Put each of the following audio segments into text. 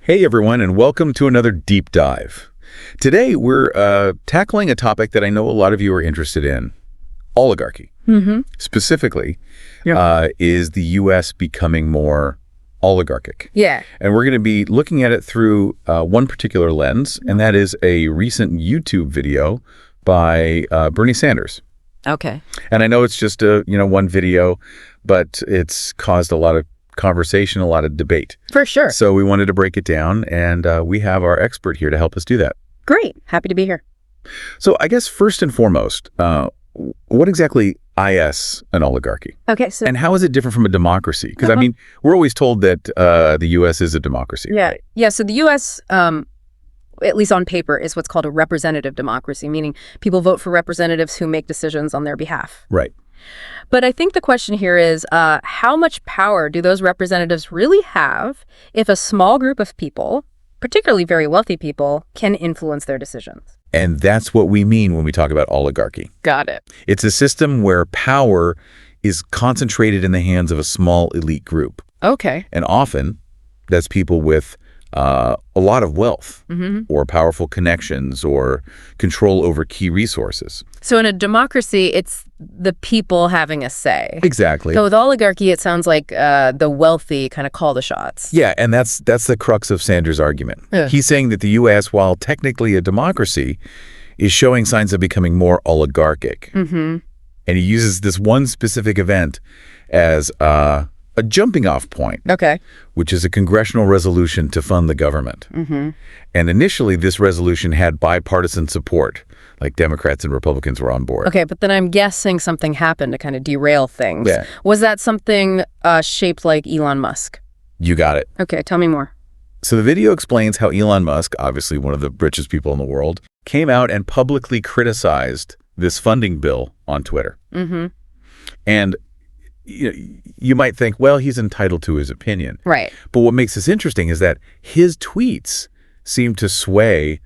Hey everyone, and welcome to another deep dive. Today we're tackling a topic that I know a lot of you are interested in, oligarchy. Specifically, is the U.S. becoming more oligarchic? Yeah. And we're going to be looking at it through one particular lens, and that is a recent YouTube video by Bernie Sanders. Okay. And I know it's just one video, but it's caused a lot of conversation, a lot of debate. For sure. So we wanted to break it down, and we have our expert here to help us do that. Great. Happy to be here. So I guess first and foremost, what exactly is an oligarchy? Okay. So And how is it different from a democracy? Because, I mean, we're always told that the U.S. is a democracy. yeah. Right? Yeah. So the U.S., at least on paper, is what's called a representative democracy, meaning people vote for representatives who make decisions on their behalf. Right. But I think the question here is, how much power do those representatives really have if a small group of people, particularly very wealthy people, can influence their decisions? And that's what we mean when we talk about oligarchy. Got it. It's a system where power is concentrated in the hands of a small elite group. Okay. And often, that's people with a lot of wealth or powerful connections or control over key resources. So in a democracy, it's the people having a say. Exactly. So with oligarchy, it sounds like the wealthy kind of call the shots. Yeah, and that's the crux of Sanders' argument. Yeah. He's saying that the U.S., while technically a democracy, is showing signs of becoming more oligarchic. And he uses this one specific event as a jumping-off point, Okay. which is a congressional resolution to fund the government. And initially, this resolution had bipartisan support, like Democrats and Republicans were on board. Okay, but then I'm guessing something happened to kind of derail things. Yeah. Was that something shaped like Elon Musk? You got it. Okay, tell me more. So the video explains how Elon Musk, obviously one of the richest people in the world, came out and publicly criticized this funding bill on Twitter. And you might think, well, he's entitled to his opinion. Right. But what makes this interesting is that his tweets seem to sway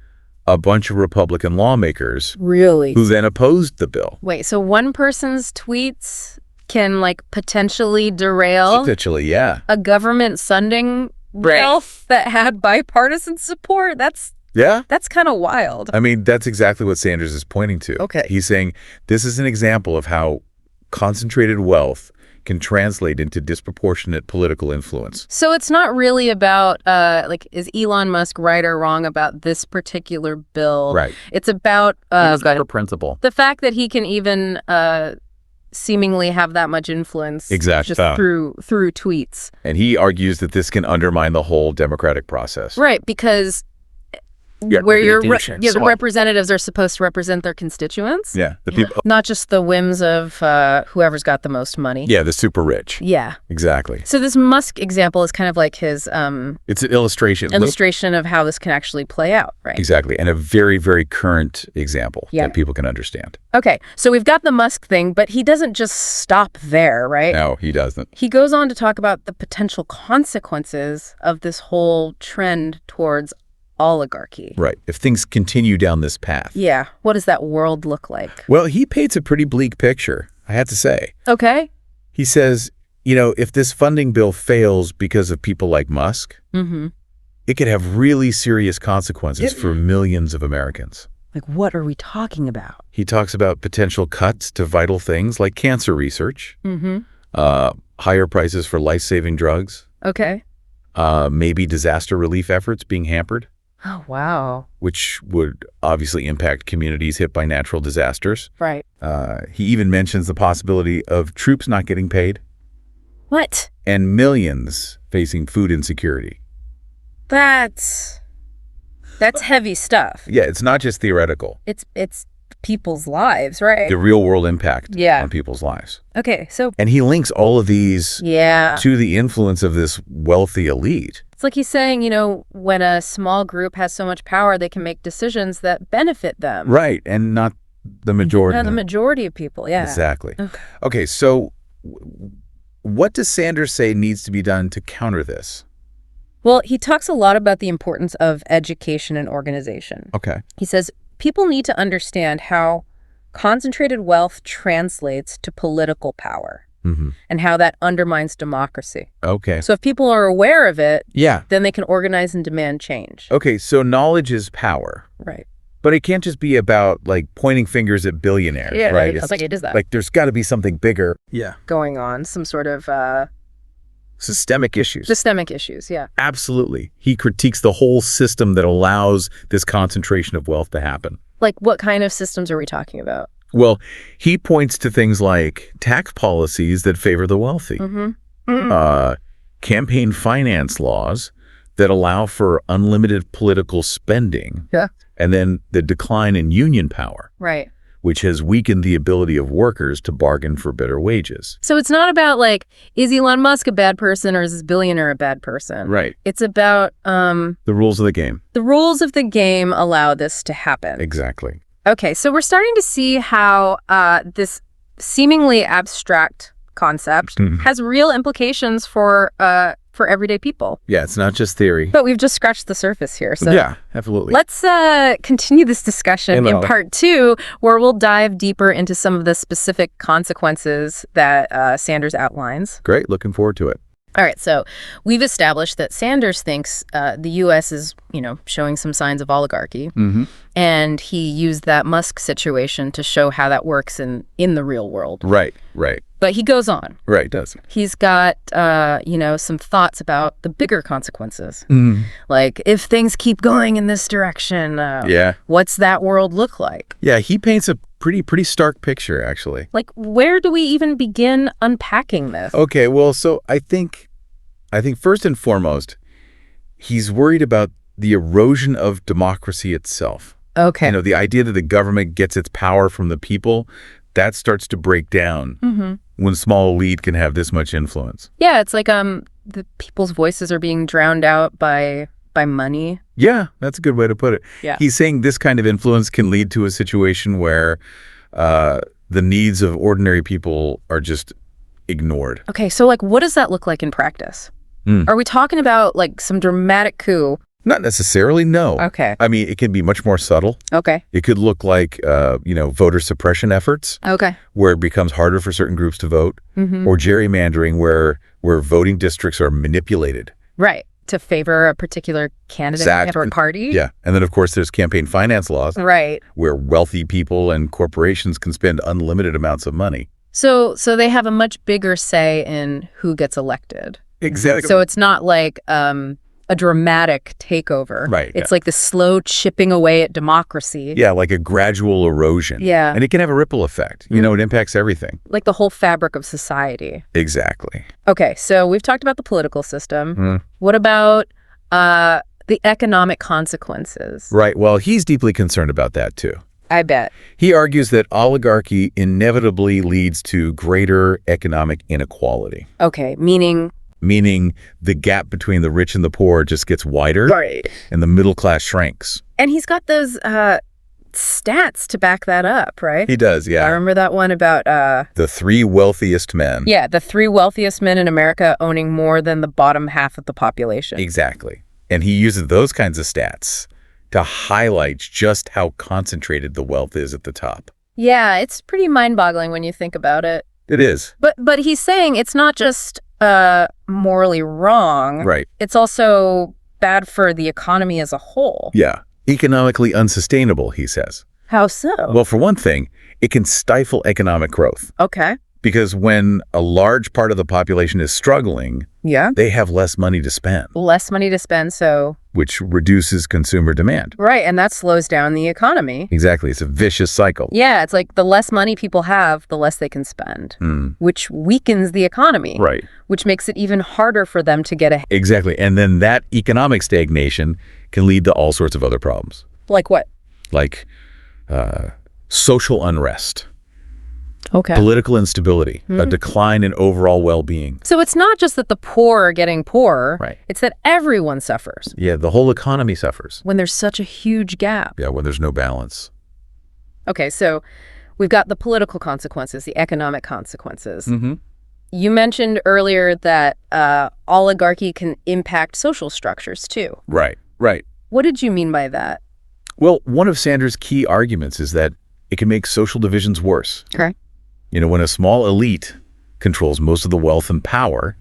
a bunch of Republican lawmakers Really? who then opposed the bill. Wait, so one person's tweets can like potentially derail Essentially, yeah. a government funding bill that had bipartisan support? That's kind of wild. I mean, that's exactly what Sanders is pointing to. Okay. He's saying this is an example of how concentrated wealth can translate into disproportionate political influence. So it's not really about, is Elon Musk right or wrong about this particular bill? Right. It's about For principle. the fact that he can even seemingly have that much influence Exactly. just through tweets. And he argues that this can undermine the whole democratic process. Right, because where the representatives are supposed to represent their constituents. Yeah. The people. Not just the whims of whoever's got the most money. Yeah, the super rich. Yeah. Exactly. So this Musk example is kind of like his It's an illustration. of how this can actually play out, right? Exactly. And a very, very current example Yeah. that people can understand. Okay, so we've got the Musk thing, but he doesn't just stop there, right? No, he doesn't. He goes on to talk about the potential consequences of this whole trend towards oligarchy. Right. If things continue down this path. Yeah. What does that world look like? Well, he paints a pretty bleak picture, I have to say. Okay. He says, if this funding bill fails because of people like Musk, it could have really serious consequences for millions of Americans. Like, what are we talking about? He talks about potential cuts to vital things like cancer research, higher prices for life-saving drugs, Okay. maybe disaster relief efforts being hampered, Oh, wow. which would obviously impact communities hit by natural disasters. Right. He even mentions the possibility of troops not getting paid What? and millions facing food insecurity. That's heavy stuff. Yeah, it's not just theoretical. It's people's lives, right? The real world impact Yeah. on people's lives. Okay, so And he links all of these yeah. to the influence of this wealthy elite. It's like he's saying, when a small group has so much power, they can make decisions that benefit them. Right, and not the majority. Yeah, the majority of people, yeah. Exactly. Okay, so what does Sanders say needs to be done to counter this? Well, he talks a lot about the importance of education and organization. Okay. He says people need to understand how concentrated wealth translates to political power. and how that undermines democracy. Okay. So if people are aware of it, Yeah. then they can organize and demand change. Okay, so knowledge is power. Right. But it can't just be about, like, pointing fingers at billionaires, Yeah, right? it's like it is that. Like, there's got to be something bigger. Yeah. Going on, some sort of Systemic issues. systemic issues, yeah. Absolutely. He critiques the whole system that allows this concentration of wealth to happen. Like what kind of systems are we talking about? Well, he points to things like tax policies that favor the wealthy, campaign finance laws that allow for unlimited political spending, and then the decline in union power, Right. which has weakened the ability of workers to bargain for better wages. So it's not about like, is Elon Musk a bad person or is this billionaire a bad person? Right. It's about The rules of the game. the rules of the game allow this to happen. Exactly. Okay, so we're starting to see how this seemingly abstract concept has real implications for everyday people. Yeah, it's not just theory. But we've just scratched the surface here. So Yeah, absolutely. let's continue this discussion in part 2, where we'll dive deeper into some of the specific consequences that Sanders outlines. Great. Looking forward to it. All right, so we've established that Sanders thinks the U.S. is, showing some signs of oligarchy, and he used that Musk situation to show how that works in the real world. Right. But he goes on. Right, it does. He's got, some thoughts about the bigger consequences. Like, if things keep going in this direction, what's that world look like? Yeah, he paints a pretty stark picture, actually. Like, where do we even begin unpacking this? Okay, well, so I think first and foremost, he's worried about the erosion of democracy itself. Okay. The idea that the government gets its power from the people, that starts to break down when small elite can have this much influence. Yeah, it's like the people's voices are being drowned out by money. Yeah, that's a good way to put it. Yeah. He's saying this kind of influence can lead to a situation where the needs of ordinary people are just ignored. Okay, so like what does that look like in practice? Are we talking about like some dramatic coup? Not necessarily, no. Okay. I mean, it can be much more subtle. Okay. It could look like, voter suppression efforts. Okay. Where it becomes harder for certain groups to vote, or gerrymandering where voting districts are manipulated. Right. To favor a particular candidate or party. Yeah. And then, of course, there's campaign finance laws. Right. Where wealthy people and corporations can spend unlimited amounts of money. So they have a much bigger say in who gets elected. Exactly. So it's not like a dramatic takeover. Right. It's like the slow chipping away at democracy. Yeah, like a gradual erosion. Yeah. And it can have a ripple effect. It impacts everything. Like the whole fabric of society. Exactly. Okay, so we've talked about the political system. What about the economic consequences? Right. Well, he's deeply concerned about that, too. I bet. He argues that oligarchy inevitably leads to greater economic inequality. Okay, meaning the gap between the rich and the poor just gets wider. Right. And the middle class shrinks. And he's got those stats to back that up, right? He does, yeah. I remember that one about the 3 wealthiest men. Yeah, the 3 wealthiest men in America owning more than the bottom half of the population. Exactly. And he uses those kinds of stats to highlight just how concentrated the wealth is at the top. Yeah, it's pretty mind-boggling when you think about it. It is. But he's saying it's not just morally wrong. Right. It's also bad for the economy as a whole. Yeah. Economically unsustainable, he says. How so? Well, for one thing, it can stifle economic growth. Okay. Because when a large part of the population is struggling, they have less money to spend. Less money to spend, so... Which reduces consumer demand. Right, and that slows down the economy. Exactly. It's a vicious cycle. Yeah, it's like the less money people have, the less they can spend, which weakens the economy. Right. Which makes it even harder for them to get ahead. Exactly. And then that economic stagnation can lead to all sorts of other problems. Like what? Like social unrest. Okay. Political instability, a decline in overall well-being. So it's not just that the poor are getting poorer. Right. It's that everyone suffers. Yeah, the whole economy suffers. When there's such a huge gap. Yeah, when there's no balance. Okay, so we've got the political consequences, the economic consequences. You mentioned earlier that oligarchy can impact social structures too. Right. What did you mean by that? Well, one of Sanders' key arguments is that it can make social divisions worse. Okay. When a small elite controls most of the wealth and power,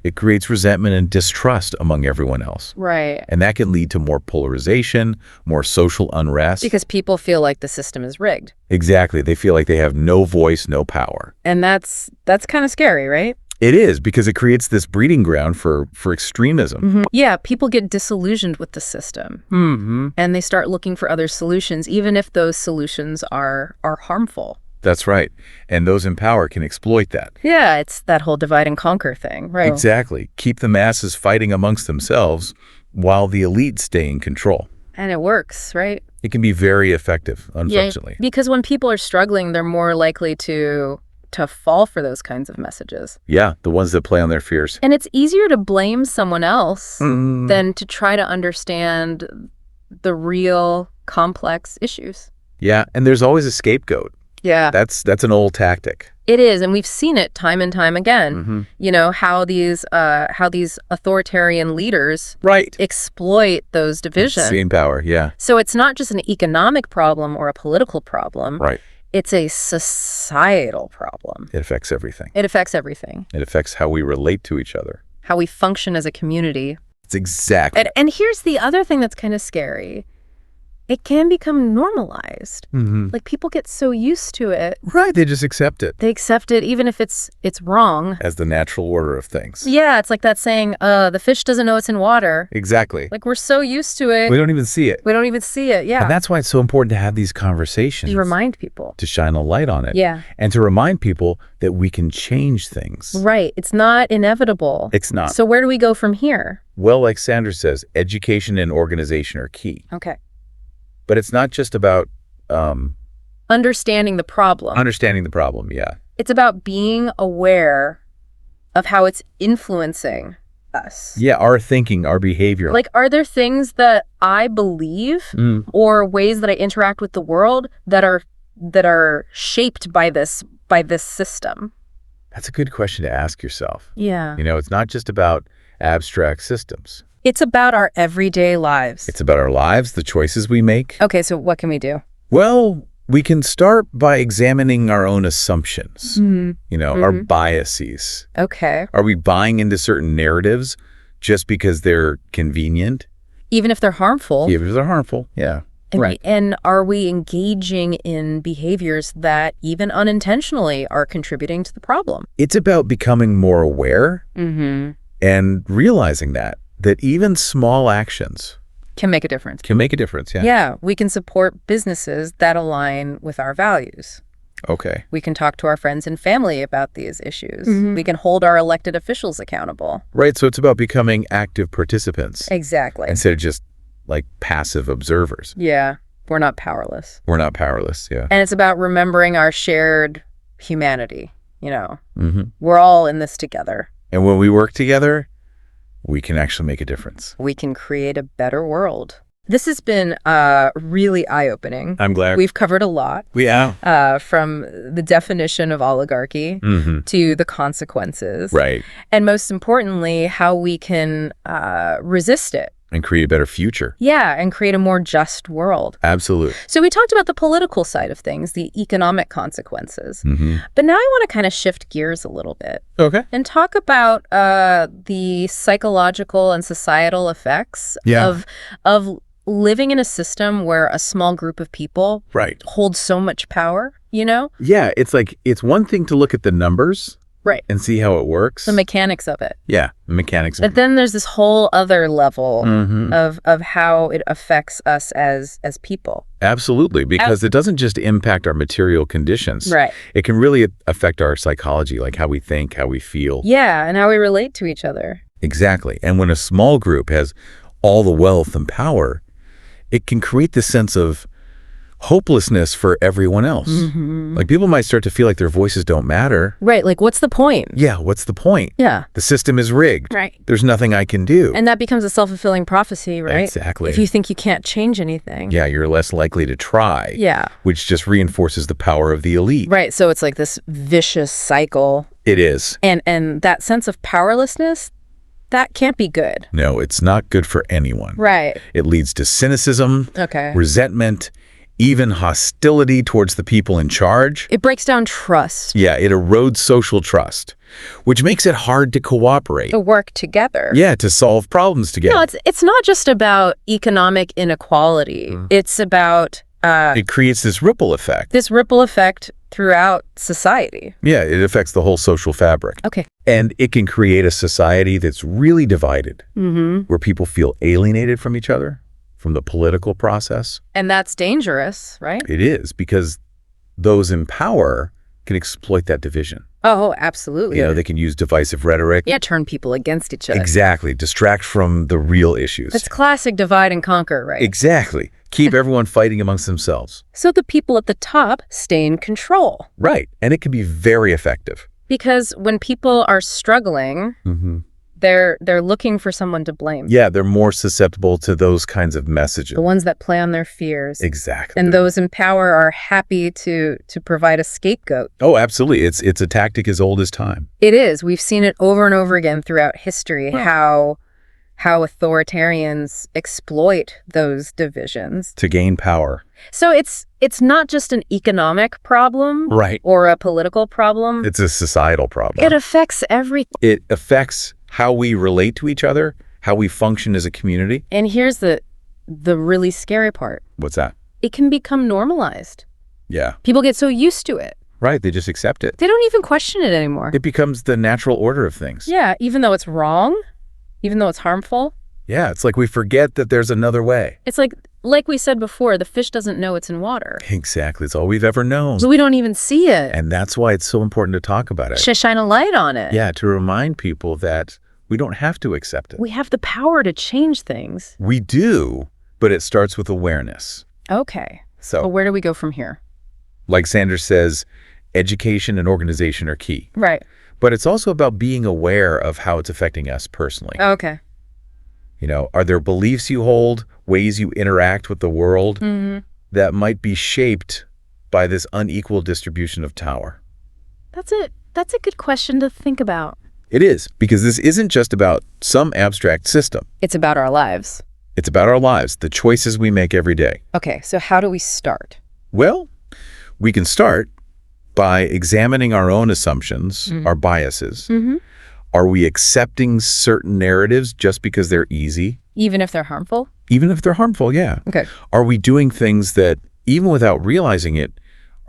it creates resentment and distrust among everyone else. Right. And that can lead to more polarization, more social unrest. Because people feel like the system is rigged. Exactly. They feel like they have no voice, no power. And that's kind of scary, right? It is, because it creates this breeding ground for extremism. Yeah, people get disillusioned with the system. And they start looking for other solutions, even if those solutions are harmful. That's right. And those in power can exploit that. Yeah, it's that whole divide and conquer thing, right? Exactly. Keep the masses fighting amongst themselves while the elite stay in control. And it works, right? It can be very effective, unfortunately. Yeah, because when people are struggling, they're more likely to fall for those kinds of messages. Yeah, the ones that play on their fears. And it's easier to blame someone else than to try to understand the real complex issues. Yeah, and there's always a scapegoat. Yeah. That's an old tactic. It is, and we've seen it time and time again. You know, how these authoritarian leaders exploit those divisions. Same power, yeah. So it's not just an economic problem or a political problem. Right. It's a societal problem. It affects everything. It affects everything. It affects how we relate to each other. How we function as a community. It's exactly. And here's the other thing that's kind of scary. It can become normalized. Like, people get so used to it. Right, they just accept it. They accept it even if it's wrong. As the natural order of things. Yeah, it's like that saying, the fish doesn't know it's in water. Exactly. Like, we're so used to it. We don't even see it. We don't even see it, yeah. And that's why it's so important to have these conversations. You remind people. To shine a light on it. Yeah. And to remind people that we can change things. Right. It's not inevitable. It's not. So where do we go from here? Well, like Sanders says, education and organization are key. Okay. But it's not just about understanding the problem. Understanding the problem, yeah. It's about being aware of how it's influencing us. Yeah, our thinking, our behavior. Like, are there things that I believe or ways that I interact with the world that are shaped by this system? That's a good question to ask yourself. Yeah. You know, it's not just about abstract systems. It's about our everyday lives. It's about our lives, the choices we make. Okay, so what can we do? Well, we can start by examining our own assumptions, you know, our biases. Okay. Are we buying into certain narratives just because they're convenient? Even if they're harmful. Even if they're harmful, yeah. And are we engaging in behaviors that even unintentionally are contributing to the problem? It's about becoming more aware and realizing that even small actions can make a difference. Can make a difference, yeah. Yeah, we can support businesses that align with our values. Okay. We can talk to our friends and family about these issues. We can hold our elected officials accountable. Right, so it's about becoming active participants. Exactly. Instead of just like passive observers. Yeah, we're not powerless. We're not powerless, yeah. And it's about remembering our shared humanity, you know. We're all in this together. And when we work together, we can actually make a difference. We can create a better world. This has been really eye-opening. I'm glad. We've covered a lot. Yeah. From the definition of oligarchy to the consequences. Right. And most importantly, how we can resist it. And create a better future. Yeah, and create a more just world. Absolutely. So we talked about the political side of things, the economic consequences. But now I want to kind of shift gears a little bit. Okay. And talk about the psychological and societal effects of living in a system where a small group of people hold so much power, you know? Yeah, it's one thing to look at the numbers. Right. And see how it works. The mechanics of it. Yeah, the mechanics. But then there's this whole other level of how it affects us as people. Absolutely, because it doesn't just impact our material conditions. Right. It can really affect our psychology, like how we think, how we feel. Yeah, and how we relate to each other. Exactly. And when a small group has all the wealth and power, it can create this sense of hopelessness for everyone else. Like, people might start to feel like their voices don't matter. Right, like, what's the point? Yeah, what's the point? Yeah. The system is rigged. Right. There's nothing I can do. And that becomes a self-fulfilling prophecy, right? Exactly. If you think you can't change anything. Yeah, you're less likely to try. Yeah. Which just reinforces the power of the elite. Right, so it's like this vicious cycle. It is. And that sense of powerlessness, that can't be good. No, it's not good for anyone. Right. It leads to cynicism, resentment, even hostility towards the people in charge. It breaks down trust. Yeah, it erodes social trust, which makes it hard to cooperate. To work together. Yeah, to solve problems together. No, it's not just about economic inequality. It's about it creates this ripple effect. This ripple effect throughout society. Yeah, it affects the whole social fabric. Okay. And it can create a society that's really divided, where people feel alienated from each other, from the political process. And that's dangerous, right? It is, because those in power can exploit that division. Oh, absolutely. They can use divisive rhetoric. Yeah, turn people against each other. Exactly. Distract from the real issues. That's classic divide and conquer, right? Exactly. Keep everyone fighting amongst themselves. So the people at the top stay in control. Right. And it can be very effective. Because when people are struggling, they're looking for someone to blame. Yeah, they're more susceptible to those kinds of messages. The ones that play on their fears. Exactly. And those in power are happy to provide a scapegoat. Oh, absolutely. It's a tactic as old as time. It is. We've seen it over and over again throughout history, how authoritarians exploit those divisions to gain power. So it's not just an economic problem, right, or a political problem. It's a societal problem. It affects everything. It affects how we relate to each other, how we function as a community. And here's the really scary part. What's that? It can become normalized. Yeah. People get so used to it. Right, they just accept it. They don't even question it anymore. It becomes the natural order of things. Yeah, even though it's wrong, even though it's harmful. Yeah, it's like we forget that there's another way. It's like we said before, the fish doesn't know it's in water. Exactly. It's all we've ever known. So we don't even see it. And that's why it's so important to talk about it. To shine a light on it. Yeah, to remind people that we don't have to accept it. We have the power to change things. We do, but it starts with awareness. Okay. So, but where do we go from here? Like Sanders says, education and organization are key. Right. But it's also about being aware of how it's affecting us personally. Okay. Are there beliefs you hold, ways you interact with the world that might be shaped by this unequal distribution of power? That's a good question to think about. It is, because this isn't just about some abstract system. It's about our lives. It's about our lives, the choices we make every day. Okay, so how do we start? Well, we can start by examining our own assumptions, our biases. Are we accepting certain narratives just because they're easy? Even if they're harmful? Even if they're harmful, yeah. Okay. Are we doing things that, even without realizing it,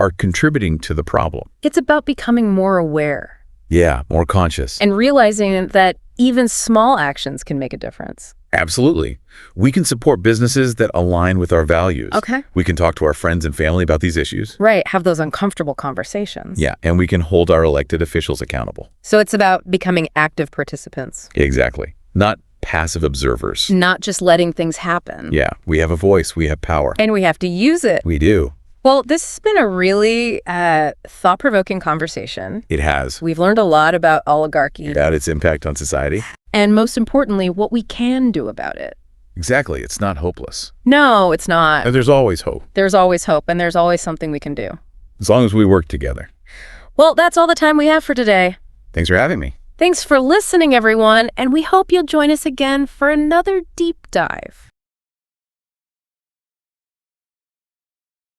are contributing to the problem? It's about becoming more aware. Yeah, more conscious. And realizing that even small actions can make a difference. Absolutely. We can support businesses that align with our values. Okay. We can talk to our friends and family about these issues. Right. Have those uncomfortable conversations. Yeah. And we can hold our elected officials accountable. So it's about becoming active participants. Exactly. Not passive observers. Not just letting things happen. Yeah. We have a voice. We have power. And we have to use it. We do. Well, this has been a really thought-provoking conversation. It has. We've learned a lot about oligarchy. About its impact on society. And most importantly, what we can do about it. Exactly. It's not hopeless. No, it's not. And there's always hope. There's always hope, and there's always something we can do. As long as we work together. Well, that's all the time we have for today. Thanks for having me. Thanks for listening, everyone, and we hope you'll join us again for another deep dive.